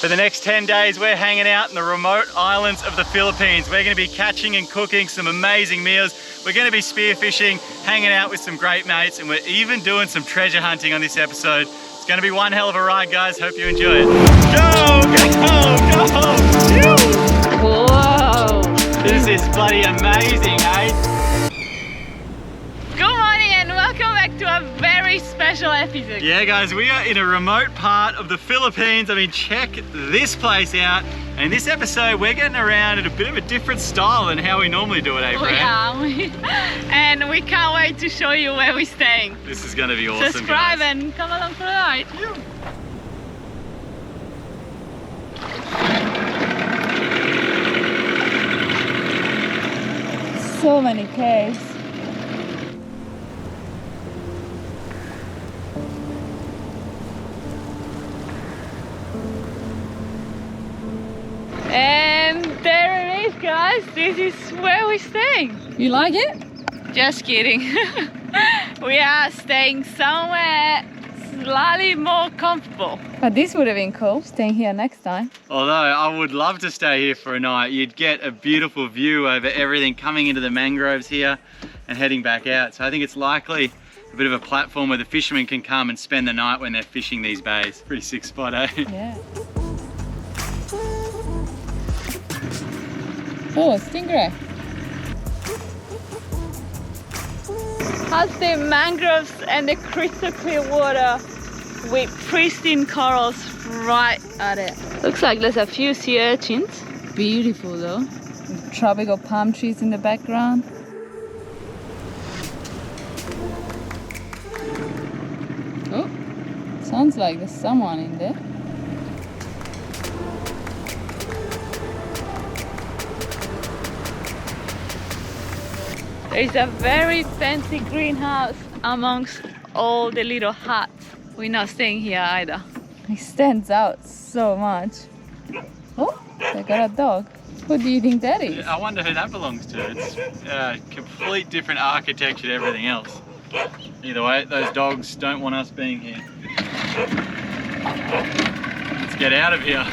For the next 10 days, we're hanging out in the remote islands of the Philippines. We're gonna be catching and cooking some amazing meals. We're gonna be spearfishing, hanging out with some great mates, and we're even doing some treasure hunting on this episode. It's gonna be one hell of a ride, guys. Hope you enjoy it. Go, go, go! Whoa! This is bloody amazing, eh? Good morning and welcome back to a very special episode. Yeah, guys, we are in a remote part of the Philippines. I mean, check this place out. And in this episode, we're getting around in a bit of a different style than how we normally do it, eh, Fran? We are. And we can't wait to show you where we're staying. This is gonna be awesome, Subscribe guys. and come along for the ride. So many caves. And there it is, guys. This is where we're staying. You like it? Just kidding. We are staying somewhere slightly more comfortable. But this would have been cool, staying here next time. Although I would love to stay here for a night. You'd get a beautiful view over everything coming into the mangroves here and heading back out. So I think it's likely a bit of a platform where the fishermen can come and spend the night when they're fishing these bays. Pretty sick spot, eh? Yeah. Oh, stingray. Has the mangroves and the crystal clear water with pristine corals right at it. Looks like there's a few sea urchins. Beautiful though. With tropical palm trees in the background. Oh, sounds like there's someone in there. There's a very fancy greenhouse amongst all the little huts. We're not staying here either. It stands out so much. Oh, they got a dog. Who do you think that is? I wonder who that belongs to. It's complete different architecture to everything else. Either way, those dogs don't want us being here. Let's get out of here.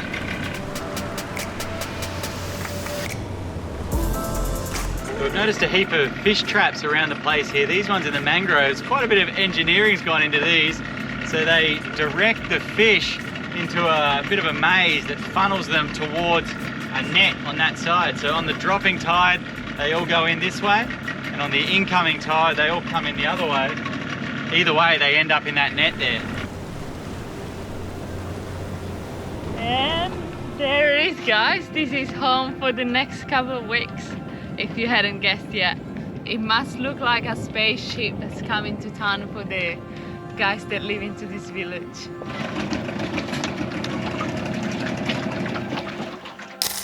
We've noticed a heap of fish traps around the place here. These ones in the mangroves, quite a bit of engineering's gone into these. So they direct the fish into a bit of a maze that funnels them towards a net on that side. So on the dropping tide, they all go in this way, and on the incoming tide, they all come in the other way. Either way, they end up in that net there. And there it is, guys. This is home for the next couple of weeks. If you hadn't guessed yet, it must look like a spaceship that's coming to town for the guys that live into this village.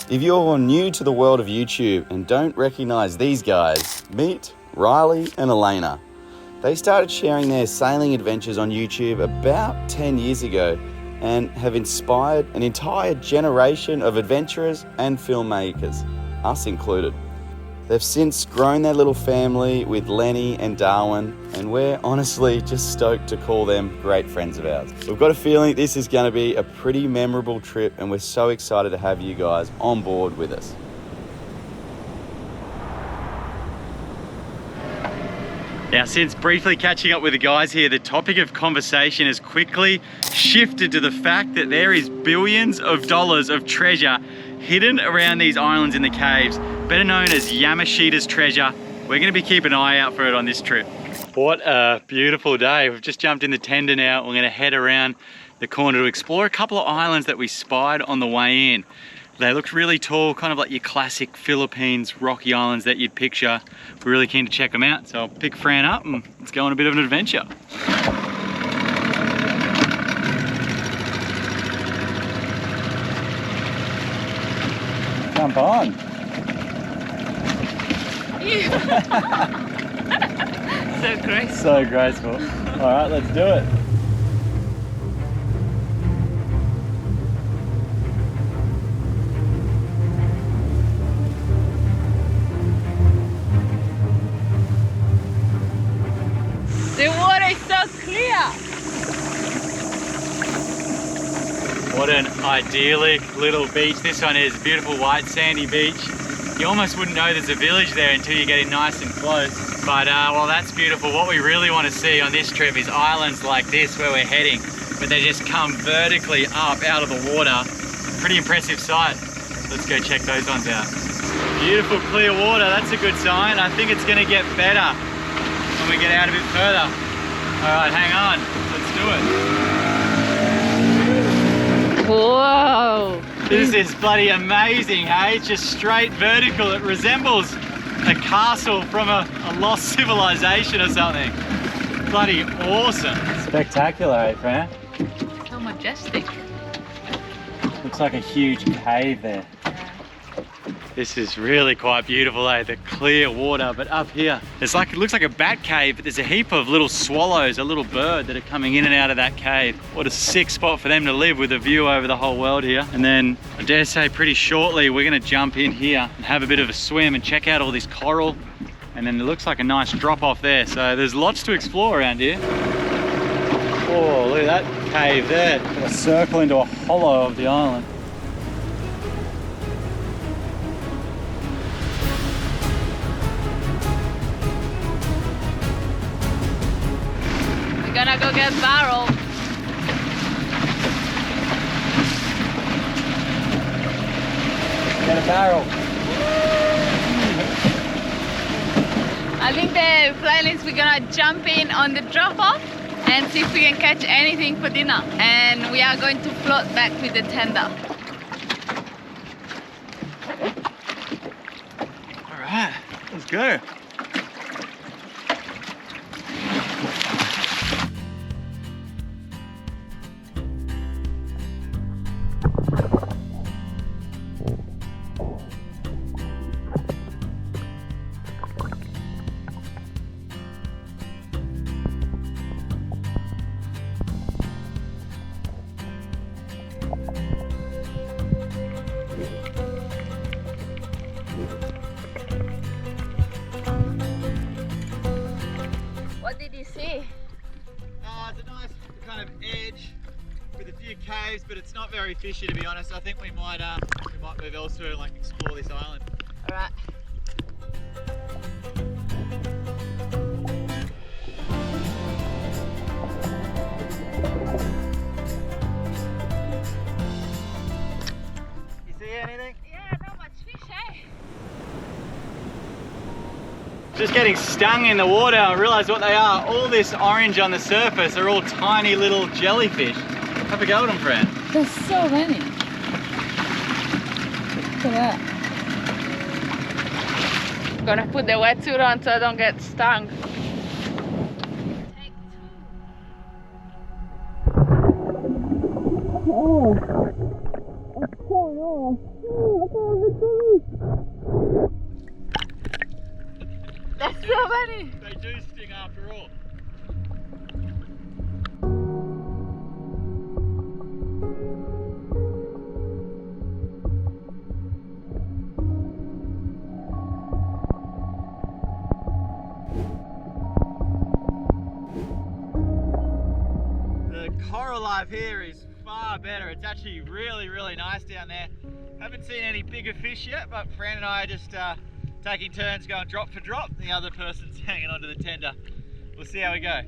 If you're new to the world of YouTube and don't recognize these guys, meet Riley and Elena. They started sharing their sailing adventures on YouTube about 10 years ago and have inspired an entire generation of adventurers and filmmakers, us included. They've since grown their little family with Lenny and Darwin, and we're honestly just stoked to call them great friends of ours. We've got a feeling this is going to be a pretty memorable trip, and we're so excited to have you guys on board with us. Now, since briefly catching up with the guys here, the topic of conversation has quickly shifted to the fact that there is billions of dollars of treasure hidden around these islands in the caves, better known as Yamashita's treasure. We're going to be keeping an eye out for it on this trip. What a beautiful day. We've just jumped in the tender now. We're going to head around the corner to explore a couple of islands that we spied on the way in. They look really tall, kind of like your classic Philippines rocky islands that you'd picture. We're really keen to check them out, so I'll pick Fran up and let's go on a bit of an adventure. Jump on. So graceful. So graceful. All right, let's do it. The water is so clear. What an idyllic little beach. This one is a beautiful white sandy beach. You almost wouldn't know there's a village there until you get in nice and close. But well, that's beautiful. What we really want to see on this trip is islands like this where we're heading, but they just come vertically up out of the water. Pretty impressive sight. Let's go check those ones out. Beautiful clear water, that's a good sign. I think it's gonna get better when we get out a bit further. All right, hang on, let's do it. Whoa! This is bloody amazing, hey? It's just straight vertical. It resembles a castle from a lost civilization or something. Bloody awesome. Spectacular, eh, Fran? So majestic. Looks like a huge cave there. This is really quite beautiful, eh? The clear water, but up here, it's like, it looks like a bat cave, but there's a heap of little swallows, a little bird that are coming in and out of that cave. What a sick spot for them to live with a view over the whole world here. And then, I dare say pretty shortly, we're gonna jump in here and have a bit of a swim and check out all this coral. And then it looks like a nice drop off there. So there's lots to explore around here. Oh, look at that cave there. Got a circle into a hollow of the island. We're gonna go get barrel. Get a barrel. I think the plan is we're gonna jump in on the drop off and see if we can catch anything for dinner. And we are going to float back with the tender. All right, let's go. What did you see? It's a nice kind of edge with a few caves, but it's not very fishy, to be honest. I think we might move elsewhere and like explore this island. All right. You see anything? Yeah, not much fish, eh? Just getting stung in the water. I realised what they are. All this orange on the surface are all tiny little jellyfish. Have a go at them, Fran. There's so many. Look at that. Gonna put the wetsuit on so I don't get stung. There's so many. They do sting after all. The coral life here is far better. It's actually really, really nice down there. Haven't seen any bigger fish yet, but Fran and I are just taking turns going drop for drop. The other person's hanging onto the tender. We'll see how we go.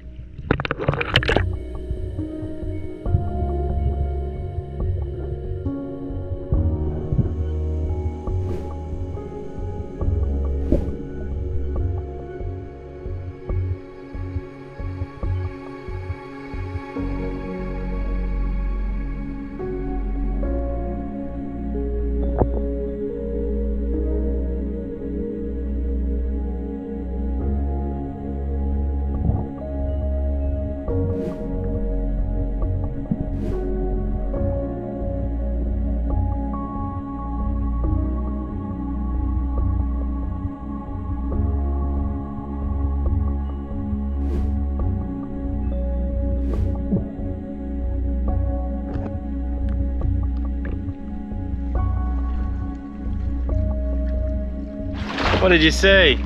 What did you see?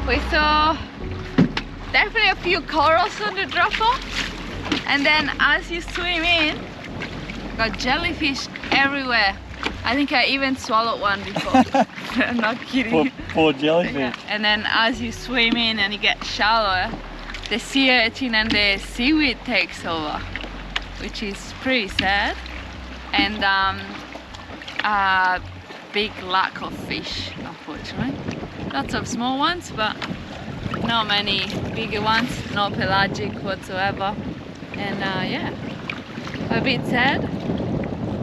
We saw definitely a few corals on the drop off, and then as you swim in, Got jellyfish everywhere. I think I even swallowed one before. I'm not kidding. Poor jellyfish. Yeah. And then as you swim in and you get shallower, the sea urchin and the seaweed takes over, which is pretty sad. And a big lack of fish, unfortunately. Lots of small ones, but not many bigger ones, no pelagic whatsoever. And yeah, a bit sad,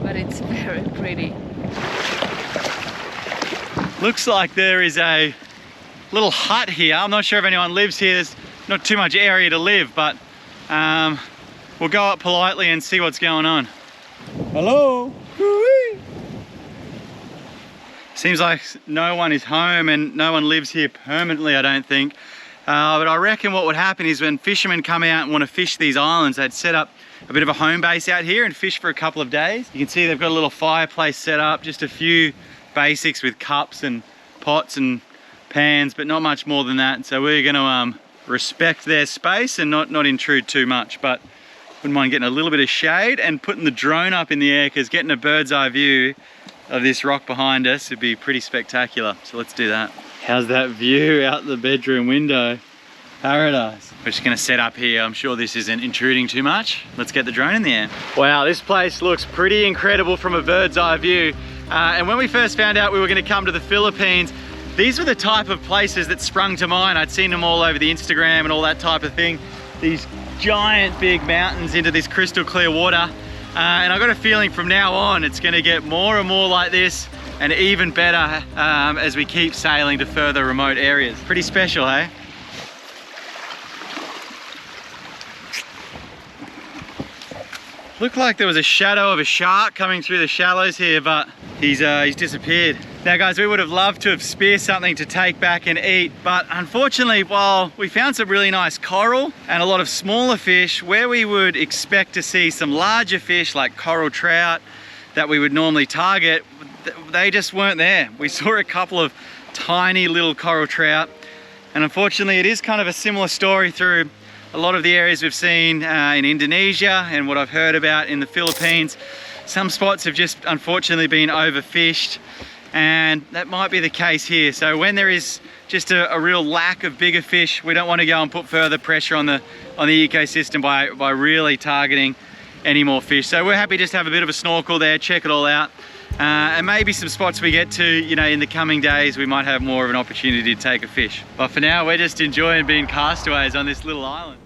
but it's very pretty. Looks like there is a little hut here. I'm not sure if anyone lives here. There's not too much area to live, but we'll go up politely and see what's going on. Hello. Seems like no one is home and no one lives here permanently, I don't think. But I reckon what would happen is when fishermen come out and want to fish these islands, they'd set up a bit of a home base out here and fish for a couple of days. You can see they've got a little fireplace set up, just a few basics with cups and pots and pans, but not much more than that. So we're going to respect their space and not intrude too much, but wouldn't mind getting a little bit of shade and putting the drone up in the air, because getting a bird's eye view of this rock behind us would be pretty spectacular. So let's do that. How's that view out the bedroom window? Paradise. We're just gonna set up here. I'm sure this isn't intruding too much. Let's get the drone in the air. Wow, this place looks pretty incredible from a bird's eye view. And when we first found out we were gonna come to the Philippines, these were the type of places that sprung to mind. I'd seen them all over the Instagram and all that type of thing. These giant big mountains into this crystal clear water. And I got a feeling from now on it's gonna get more and more like this, and even better as we keep sailing to further remote areas. Pretty special, hey? Looked like there was a shadow of a shark coming through the shallows here, but he's disappeared. Now guys, we would have loved to have speared something to take back and eat, but unfortunately, while we found some really nice coral and a lot of smaller fish, where we would expect to see some larger fish like coral trout that we would normally target, they just weren't there. We saw a couple of tiny little coral trout, and unfortunately it is kind of a similar story through a lot of the areas we've seen in Indonesia and what I've heard about in the Philippines. Some spots have just unfortunately been overfished, and that might be the case here. So when there is just a real lack of bigger fish, we don't want to go and put further pressure on the ecosystem by really targeting any more fish. So we're happy just to have a bit of a snorkel there, check it all out. And maybe some spots we get to, you know, in the coming days, we might have more of an opportunity to take a fish. But for now, we're just enjoying being castaways on this little island.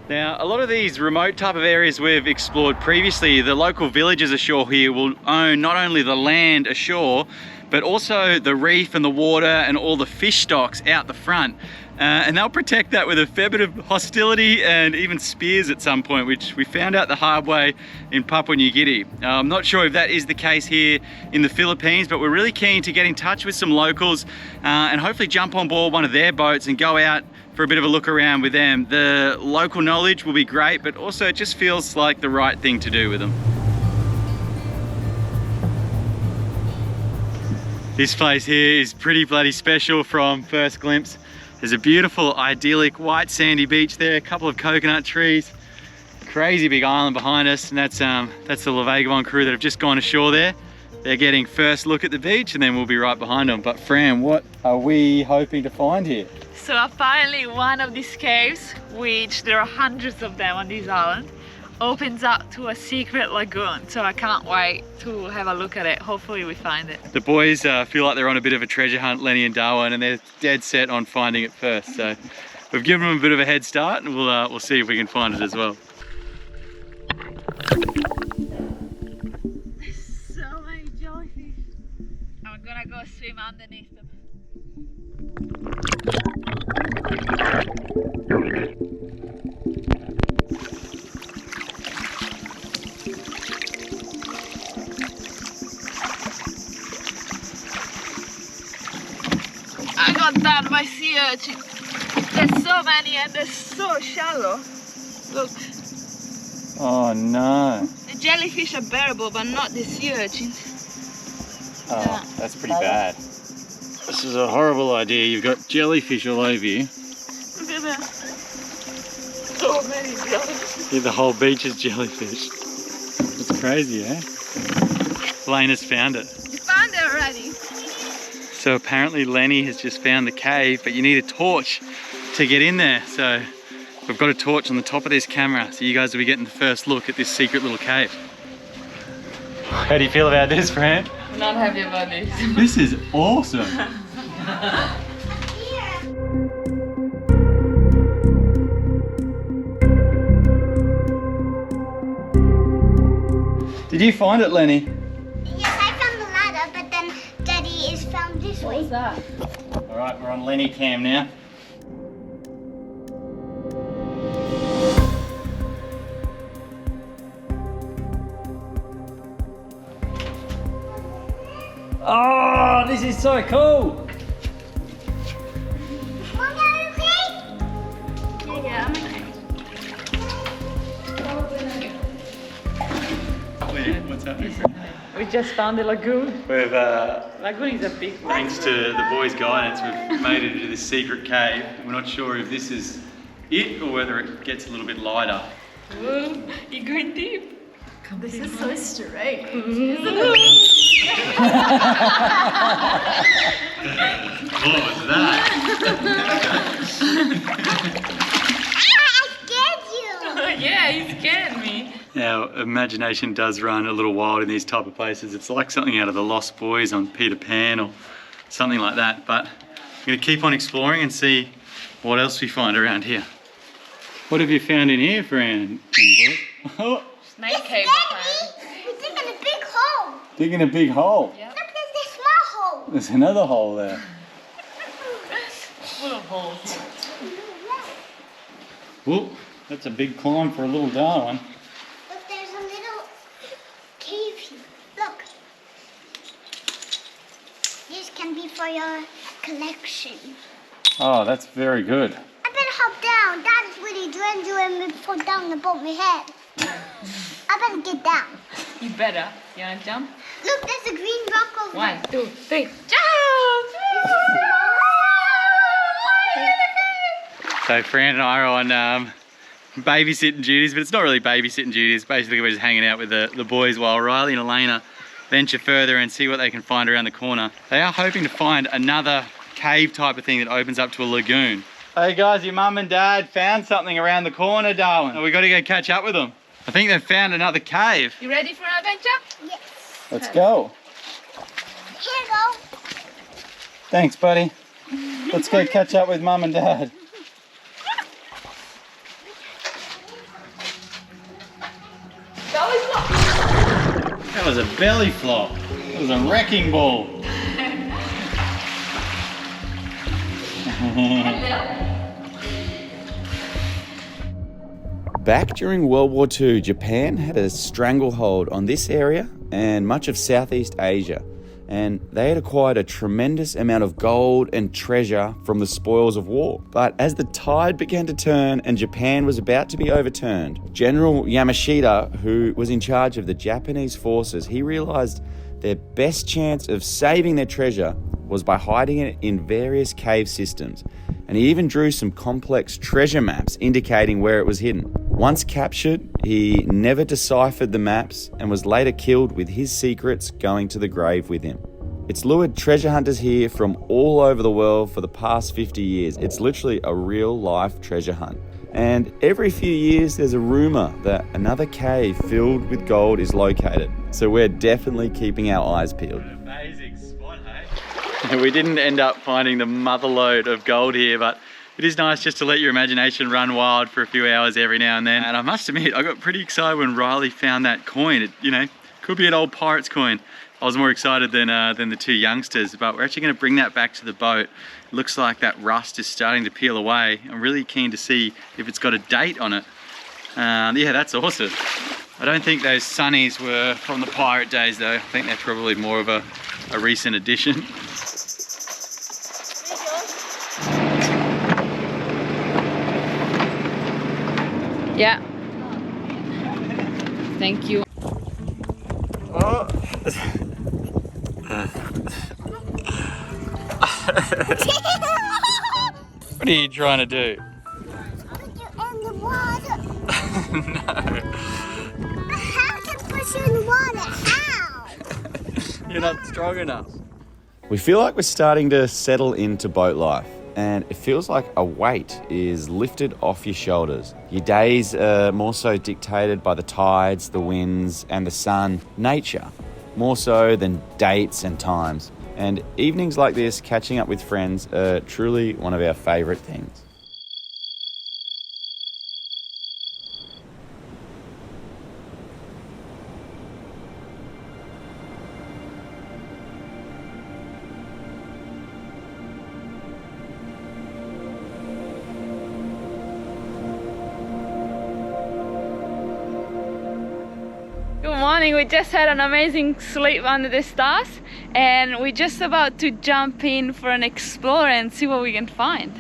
Now, a lot of these remote type of areas we've explored previously, the local villagers ashore here will own not only the land ashore, but also the reef and the water and all the fish stocks out the front. And they'll protect that with a fair bit of hostility and even spears at some point, which we found out the hard way in Papua New Guinea. I'm not sure if that is the case here in the Philippines, but we're really keen to get in touch with some locals and hopefully jump on board one of their boats and go out for a bit of a look around with them. The local knowledge will be great, but also it just feels like the right thing to do with them. This place here is pretty bloody special from first glimpse. There's a beautiful, idyllic, white sandy beach there, a couple of coconut trees, crazy big island behind us, and that's the Lavagabond crew that have just gone ashore there. They're getting first look at the beach, and then we'll be right behind them. But Fran, what are we hoping to find here? So apparently one of these caves, which there are hundreds of them on this island, opens up to a secret lagoon. So I can't wait to have a look at it. Hopefully we find it. The boys feel like they're on a bit of a treasure hunt, Lenny and Darwin, and they're dead set on finding it first. So we've given them a bit of a head start, and we'll see if we can find it as well. There's so many jellyfish. I'm gonna go swim underneath them. I got done by sea urchin. There's so many and they're so shallow. Look. Oh no. The jellyfish are bearable, but not the sea urchins. Oh, yeah. That's pretty bad. This is a horrible idea. You've got jellyfish all over you. Look at that. So many jellyfish. Yeah, the whole beach is jellyfish. It's crazy, eh? Lena's found it. You found it already. So apparently Lenny has just found the cave, but you need a torch to get in there. So we've got a torch on the top of this camera, so you guys will be getting the first look at this secret little cave. How do you feel about this, Fran? I'm not happy about this. This is awesome. Did you find it, Lenny? Yes, I found the ladder, but then Daddy is found this way. What is that? All right, we're on Lenny cam now. Oh, this is so cool. Mommy, are you okay? Yeah, I'm okay. What's happening? We just found the lagoon. We've, Lagoon is a big one. thanks to the boys' guidance, we've made it into this secret cave. We're not sure if this is it or whether it gets a little bit lighter. Ooh, you're going deep. This is so strange. What was that? I scared you. Yeah, you scared me. Our imagination does run a little wild in these type of places. It's like something out of the Lost Boys on Peter Pan or something like that. But I'm going to keep on exploring and see what else we find around here. What have you found in here, Fran? Oh, Snake cave. We're digging a big hole. digging a big hole. Yeah. Look, there's this small hole. There's another hole there. Full of holes. Whoop, that's a big climb for a little darling. Look, there's a little cave here. Look. This can be for your collection. Oh, that's very good. I better hop down. That is really dangerous and fall down above my head. I better get down. You better. You wanna jump? Look, there's a green rock over 1, 2, 3, jump! So Fran and I are on babysitting duties, but it's not really babysitting duties. Basically, we're just hanging out with the boys while Riley and Elena venture further and see what they can find around the corner. They are hoping to find another cave type of thing that opens up to a lagoon. Hey guys, your mum and dad found something around the corner, darling. We got to go catch up with them. I think they've found another cave. You ready for an adventure? Yes. Let's go. Here you go. Thanks, buddy. Let's go catch up with mum and dad. That was a belly flop. That was a wrecking ball. Back during World War II, Japan had a stranglehold on this area and much of Southeast Asia, and they had acquired a tremendous amount of gold and treasure from the spoils of war. But as the tide began to turn and Japan was about to be overturned, General Yamashita, who was in charge of the Japanese forces, he realized their best chance of saving their treasure was by hiding it in various cave systems, and he even drew some complex treasure maps indicating where it was hidden. Once captured, he never deciphered the maps and was later killed with his secrets going to the grave with him. It's lured treasure hunters here from all over the world for the past 50 years. It's literally a real-life treasure hunt. And every few years there's a rumor that another cave filled with gold is located. So we're definitely keeping our eyes peeled. Amazing spot, hey? We didn't end up finding the motherlode of gold here, but it is nice just to let your imagination run wild for a few hours every now and then. And I must admit, I got pretty excited when Riley found that coin. It, you know, could be an old pirate's coin. I was more excited than the two youngsters, but we're actually going to bring that back to the boat. It looks like that rust is starting to peel away. I'm really keen to see if it's got a date on it. Yeah, that's awesome. I don't think those sunnies were from the pirate days though. I think they're probably more of a recent addition. Yeah. Thank you. Oh. What are you trying to do? Put you in the water. How to push in water? How? You're not strong enough. We feel like we're starting to settle into boat life, and it feels like a weight is lifted off your shoulders. Your days are more so dictated by the tides, the winds, and the sun, nature, more so than dates and times. And evenings like this, catching up with friends, are truly one of our favourite things. Good morning, we just had an amazing sleep under the stars and we're just about to jump in for an explore and see what we can find.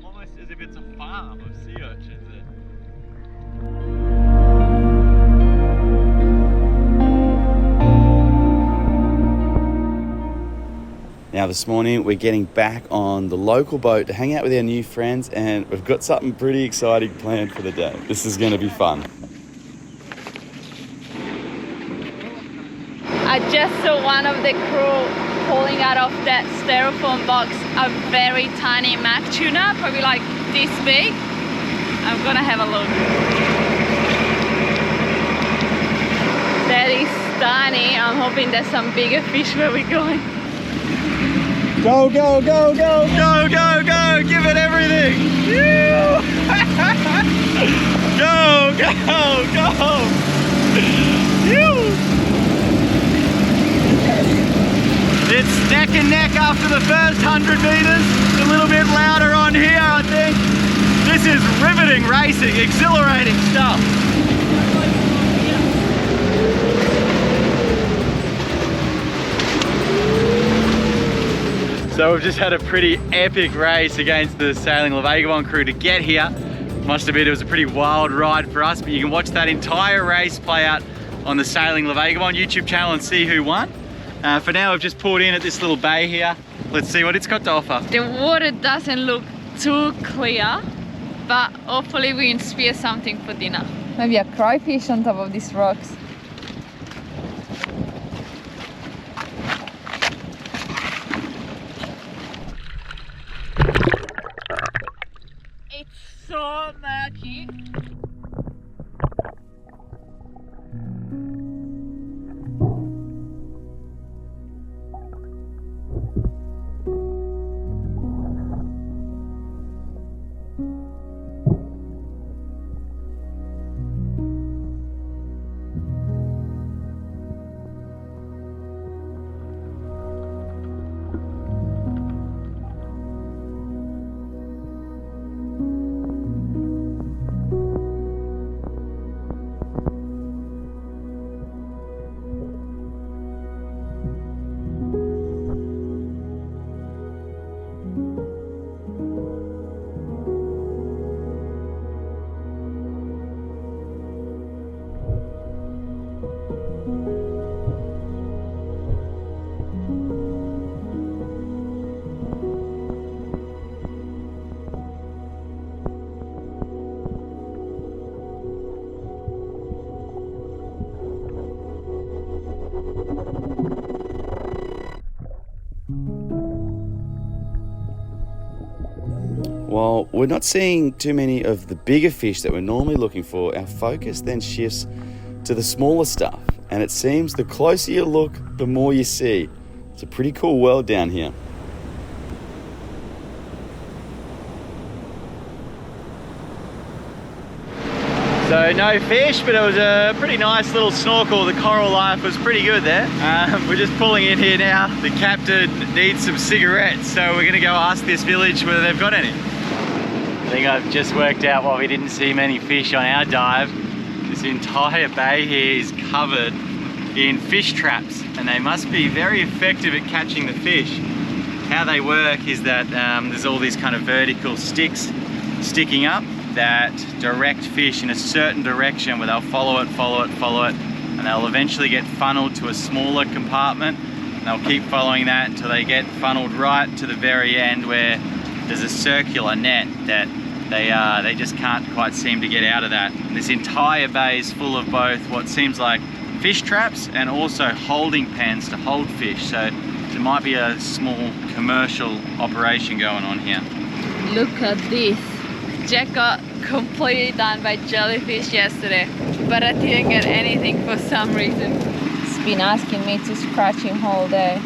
Almost as if it's a farm of sea urchins. Now this morning we're getting back on the local boat to hang out with our new friends, and we've got something pretty exciting planned for the day. This is going to be fun. I just saw one of the crew pulling out of that styrofoam box a very tiny mac tuna, probably like this big. I'm gonna have a look. That is tiny. I'm hoping there's some bigger fish where we're going. Go, go, go, go! Go, go, go! Give it everything! Go, go, go! It's neck and neck after the first 100 meters. A little bit louder on here, I think. This is riveting racing, exhilarating stuff. So we've just had a pretty epic race against the Sailing La Vagabond crew to get here. Must admit it was a pretty wild ride for us, but you can watch that entire race play out on the Sailing La Vagabond YouTube channel and see who won. For now, we've just pulled in at this little bay here. Let's see what it's got to offer. The water doesn't look too clear, but hopefully we can spear something for dinner. Maybe a crayfish on top of these rocks. It's so murky. While we're not seeing too many of the bigger fish that we're normally looking for, our focus then shifts to the smaller stuff. And it seems the closer you look, the more you see. It's a pretty cool world down here. So no fish, but it was a pretty nice little snorkel. The coral life was pretty good there. We're just pulling in here now. The captain needs some cigarettes, so we're gonna go ask this village whether they've got any. I think I've just worked out why we didn't see many fish on our dive. This entire bay here is covered in fish traps, and they must be very effective at catching the fish. How they work is that there's all these kind of vertical sticks sticking up that direct fish in a certain direction where they'll follow it, and they'll eventually get funneled to a smaller compartment. And they'll keep following that until they get funneled right to the very end where there's a circular net that they just can't quite seem to get out of that. And this entire bay is full of both what seems like fish traps and also holding pens to hold fish. So there might be a small commercial operation going on here. Look at this. Jack got completely done by jellyfish yesterday, but I didn't get anything for some reason. He's been asking me to scratch him all day.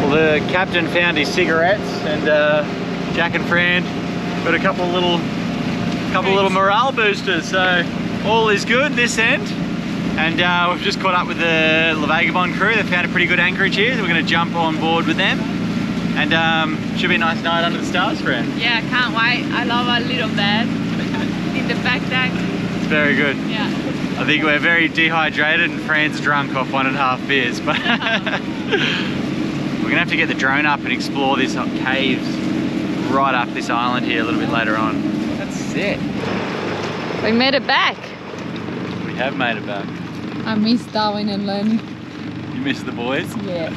Well, the captain found his cigarettes, and Jack and Fran got a couple little morale boosters. So all is good this end. And we've just caught up with the La Vagabond crew. They found a pretty good anchorage here, so we're going to jump on board with them. And should be a nice night under the stars, Fran. Yeah, I can't wait. I love our little bed in the backpack. It's very good. Yeah. I think we're very dehydrated and Fran's drunk off 1.5 beers. But we're going to have to get the drone up and explore these caves right up this island here a little bit later on. That's it. We made it back. We have made it back. I miss Darwin and Len. You miss the boys? Yeah.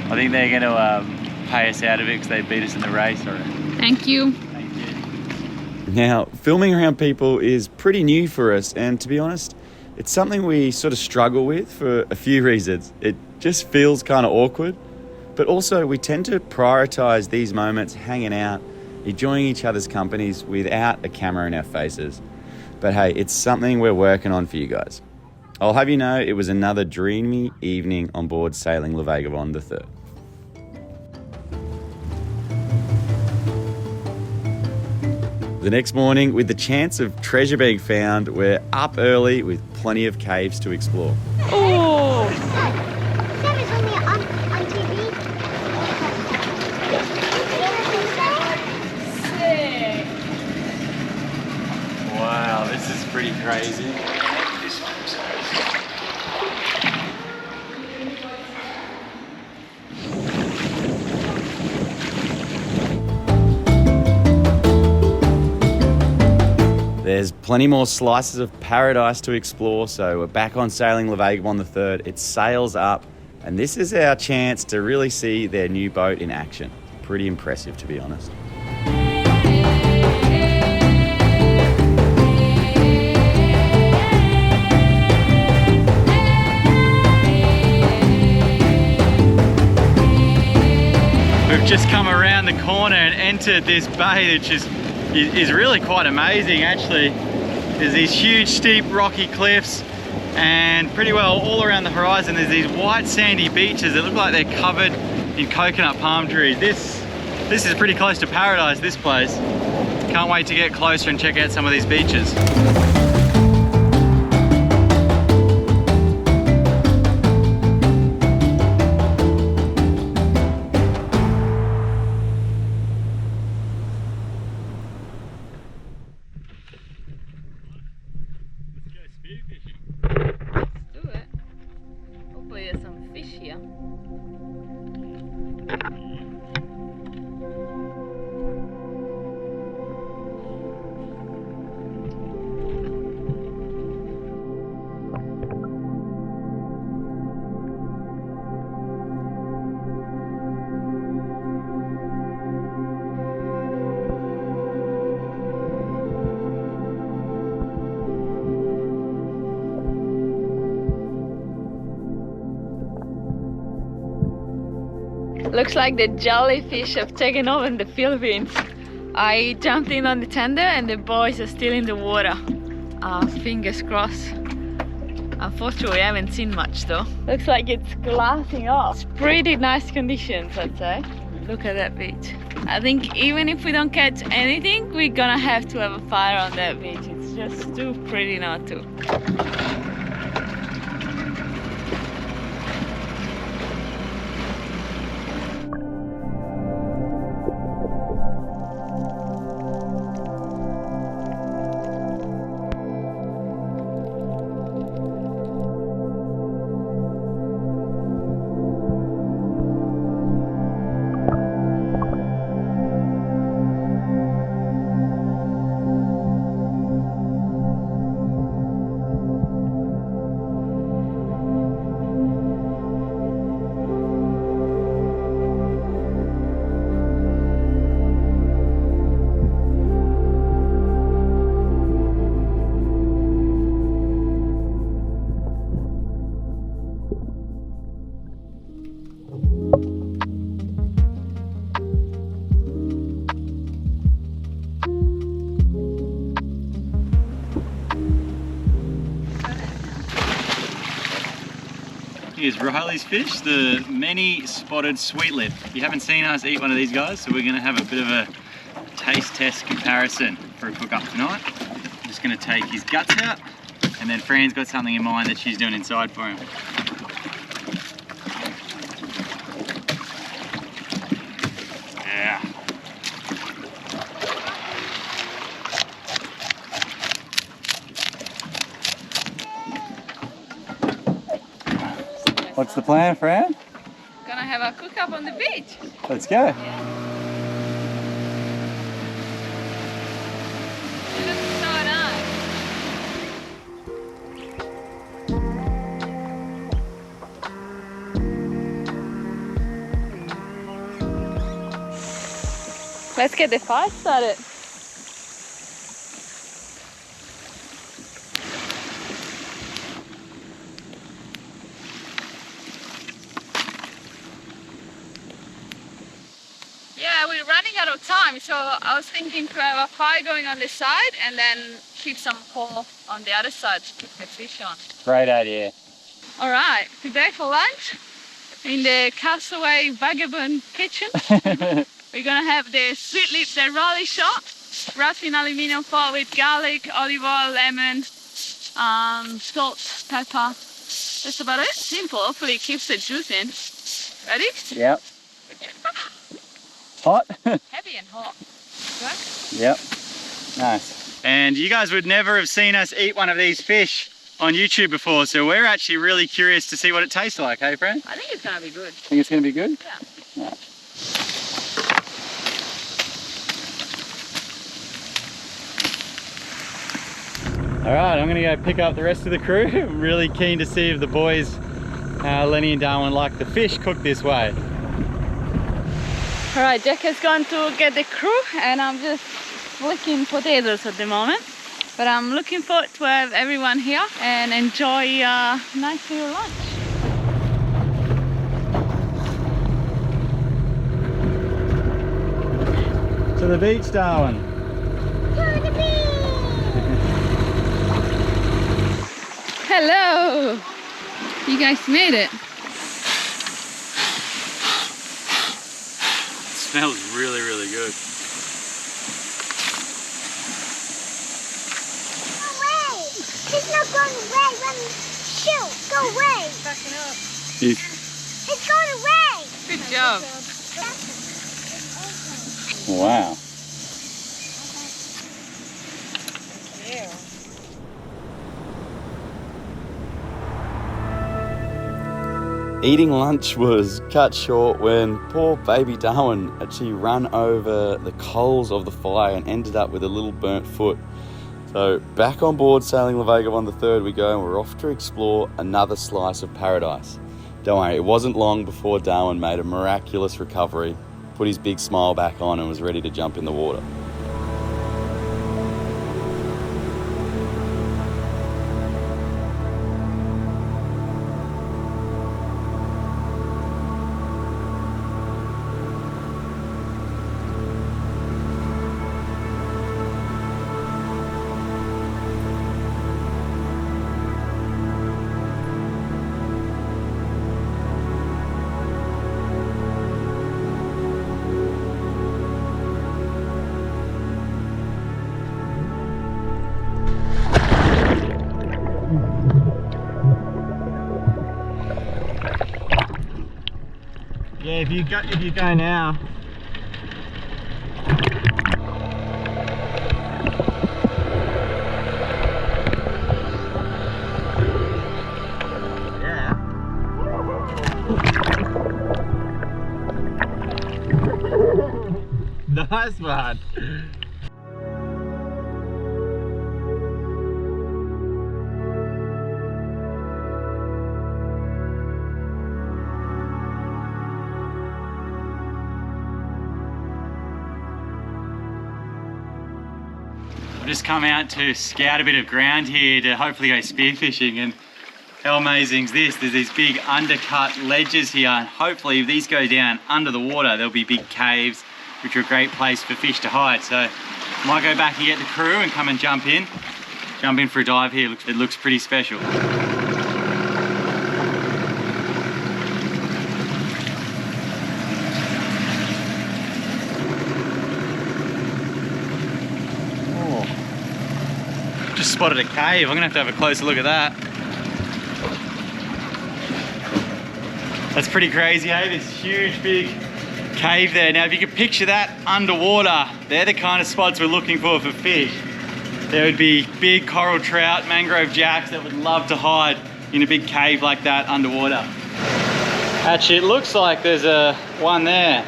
I think they're going to pay us out of it because they beat us in the race already. Thank you. Thank you. Now, filming around people is pretty new for us, and to be honest, it's something we sort of struggle with for a few reasons. It just feels kind of awkward, but also we tend to prioritize these moments hanging out, enjoying each other's companies without a camera in our faces. But hey, it's something we're working on for you guys. I'll have you know it was another dreamy evening on board sailing La Vagabond III. The next morning, with the chance of treasure being found, we're up early with plenty of caves to explore. Oh! Sam is only on TV. Sick! Wow, this is pretty crazy. There's plenty more slices of paradise to explore, so we're back on sailing La Vagabond III. It sails up, and this is our chance to really see their new boat in action. Pretty impressive, to be honest. We've just come around the corner and entered this bay, which is really quite amazing actually. There's these huge steep rocky cliffs, and pretty well all around the horizon there's these white sandy beaches that look like they're covered in coconut palm trees. This is pretty close to paradise, this place. Can't wait to get closer and check out some of these beaches. Do it. Hopefully there's some fish here. Looks like the jellyfish have taken over in the Philippines. I jumped in on the tender and the boys are still in the water. Fingers crossed. Unfortunately, I haven't seen much though. Looks like it's glassing off. It's pretty nice conditions, I'd say. Look at that beach. I think even if we don't catch anything, we're gonna have to have a fire on that beach. It's It's just too pretty not to. Here's Riley's fish, the many spotted sweetlip. You haven't seen us eat one of these guys, so we're gonna have a bit of a taste test comparison for a cook up tonight. I'm just gonna take his guts out, and then Fran's got something in mind that she's doing inside for him. Yeah. What's the plan, Fran? Gonna have a cook up on the beach. Let's go. It looks so nice. Let's get the fire started. Yeah, we're running out of time, so I was thinking to have a fire going on the side and then keep some coal on the other side to keep the fish on. Great idea. All right, today for lunch, in the Castaway Vagabond kitchen, we're gonna have the sweet lips that Riley shot, wrapped in aluminium foil with garlic, olive oil, lemon, salt, pepper. That's about it. Simple. Hopefully it keeps the juice in. Ready? Yep. Hot? Heavy and hot. Right? Yep. Nice. And you guys would never have seen us eat one of these fish on YouTube before, so we're actually really curious to see what it tastes like, hey Fran? I think it's gonna be good. Think it's gonna be good? Yeah. Yeah. All right, I'm gonna go pick up the rest of the crew. I'm really keen to see if the boys, Lenny and Darwin, like the fish cooked this way. All right, Jack has gone to get the crew and I'm just flicking potatoes at the moment. But I'm looking forward to have everyone here and enjoy a nice little lunch. To the beach, Darwin. To the beach! Hello! You guys made it. Smells really, really good. Go away! He's not going away. Run, shoot! Go away! Backing up. He's going away! Good job. Wow. Eating lunch was cut short when poor baby Darwin actually ran over the coals of the fire and ended up with a little burnt foot. So back on board sailing La Vagabond the Third we go, and we're off to explore another slice of paradise. Don't worry, it wasn't long before Darwin made a miraculous recovery, put his big smile back on and was ready to jump in the water. if you go now. Yeah. Nice one. I've just come out to scout a bit of ground here to hopefully go spearfishing, and how amazing is this? There's these big undercut ledges here, and hopefully if these go down under the water there'll be big caves which are a great place for fish to hide. So I might go back and get the crew and come and jump in for a dive here. It looks pretty special. Just spotted a cave. I'm gonna have a closer look at that. That's pretty crazy, hey? This huge big cave there. Now if you can picture that underwater, they're the kind of spots we're looking for fish. There would be big coral trout, mangrove jacks that would love to hide in a big cave like that underwater. Actually, it looks like there's one there.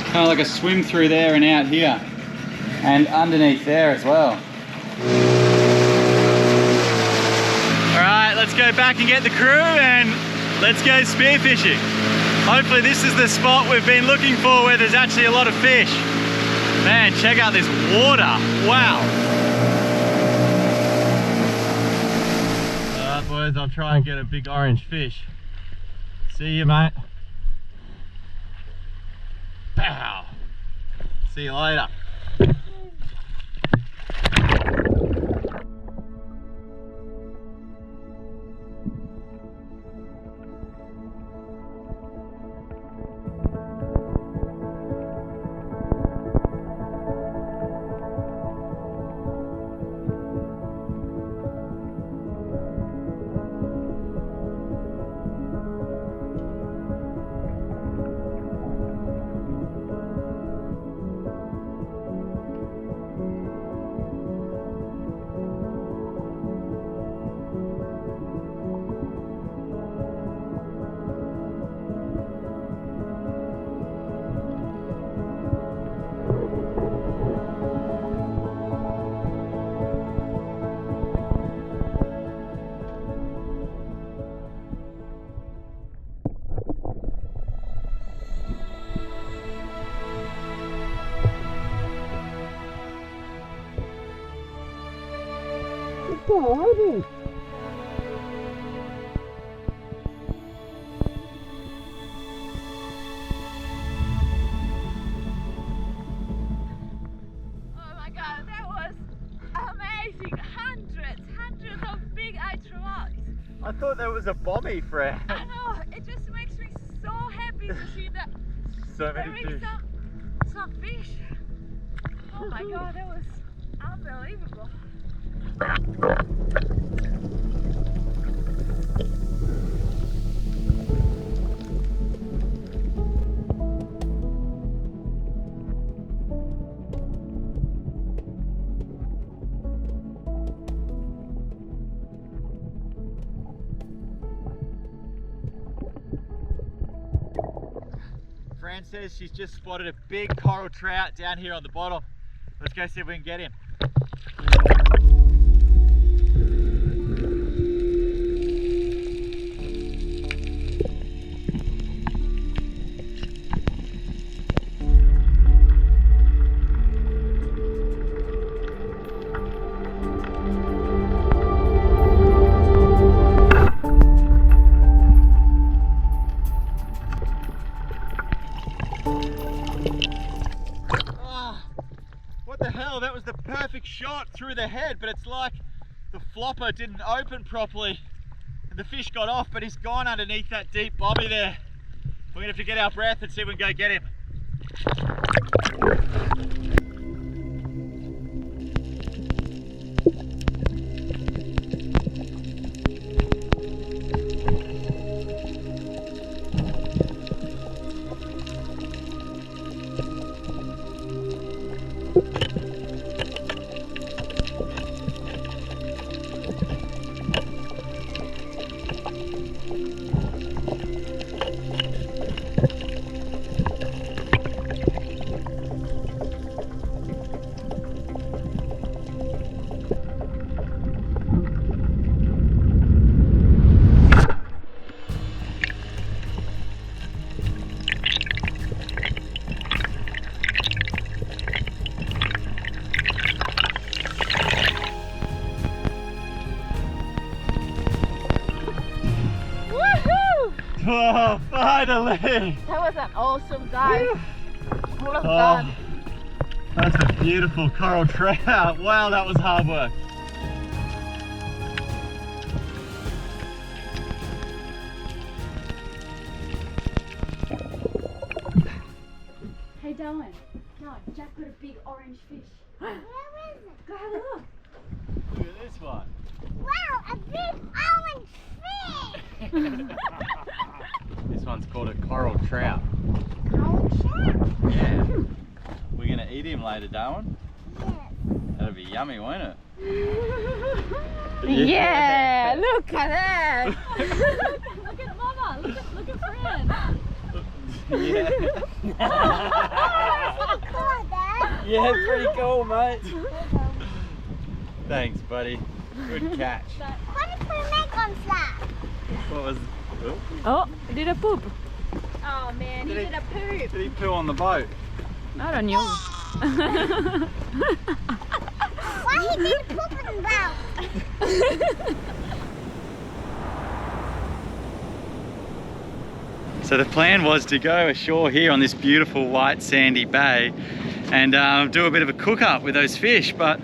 Kind of like a swim through there and out here. And underneath there as well. Alright, let's go back and get the crew and let's go spearfishing. Hopefully this is the spot we've been looking for where there's actually a lot of fish. Man, check out this water. Wow. Alright boys, I'll try and get a big orange fish. See you, mate. Pow. See you later. Oh my god, that was amazing. Hundreds of big trout. I thought that was a bommy, Fran. I know, it just makes me so happy to see that So many fish. Some fish. Oh my god, that was unbelievable. Fran says she's just spotted a big coral trout down here on the bottom. Let's go see if we can get him. That was the perfect shot through the head, but it's like the flopper didn't open properly and the fish got off, but he's gone underneath that deep bobby there. We're gonna have to get our breath and see if we can go get him. Whoa, finally! That was an awesome dive. Well Oh, done. that's a beautiful coral trout. Wow, that was hard work. Hey, Darwin. No, Jack got a big orange fish. Where is it? Go have a look. Look at this one. Wow, a big orange fish. This one's called a coral trout. Coral trout. Yeah. We're gonna eat him later, Darwin. Yes. That'll be yummy, won't it? Yeah, look at that. Look at Mama. Look at Fran. Yeah. Cool, Dad. Yeah, pretty cool, mate. Thanks, buddy. Good catch. What did we make on flat? What was? Oh, did a poop. Oh man, he did a poop. Did he poo on the boat? I don't know. Why he did poop in the boat? So the plan was to go ashore here on this beautiful white sandy bay and do a bit of a cook up with those fish, but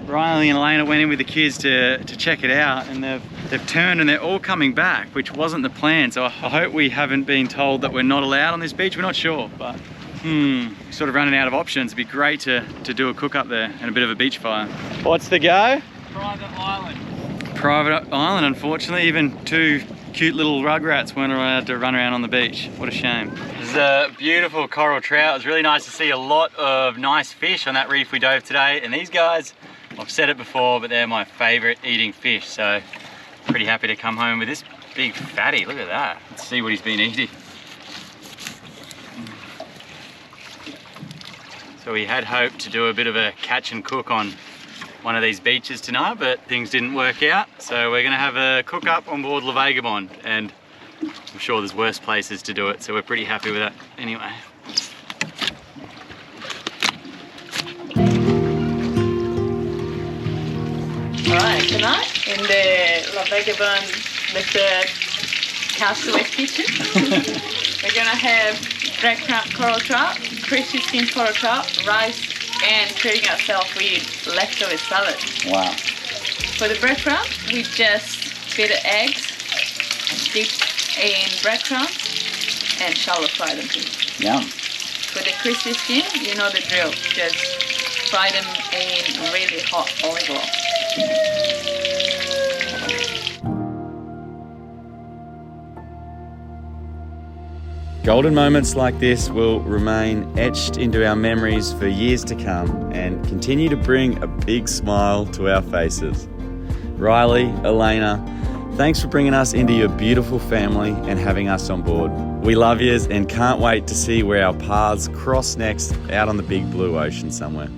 Riley and Elena went in with the kids to check it out, and they've turned and they're all coming back, which wasn't the plan. So I hope we haven't been told that we're not allowed on this beach. We're not sure, but sort of running out of options. It'd be great to do a cook up there and a bit of a beach fire. What's the go? Private island. Private island, unfortunately. Even two cute little rugrats weren't allowed to run around on the beach. What a shame. This is a beautiful coral trout. It was really nice to see a lot of nice fish on that reef we dove today. And these guys, I've said it before, but they're my favorite eating fish. So pretty happy to come home with this big fatty. Look at that. Let's see what he's been eating. So we had hoped to do a bit of a catch and cook on one of these beaches tonight, but things didn't work out. So we're gonna have a cook up on board La Vagabond, and I'm sure there's worse places to do it, so we're pretty happy with that anyway. Alright, tonight in the La Vagabond Method Castaway Kitchen, we're gonna have breadcrumb coral trout, crispy steamed coral trout, rice, and treating ourselves with leftover salad. Wow. For the breadcrumb, we just beat the eggs, dip in breadcrumbs, and shallow fry them too. Yum. For the crispy skin, you know the drill. Just fry them in really hot olive oil. Golden moments like this will remain etched into our memories for years to come and continue to bring a big smile to our faces. Riley, Elena, thanks for bringing us into your beautiful family and having us on board. We love yous and can't wait to see where our paths cross next out on the big blue ocean somewhere.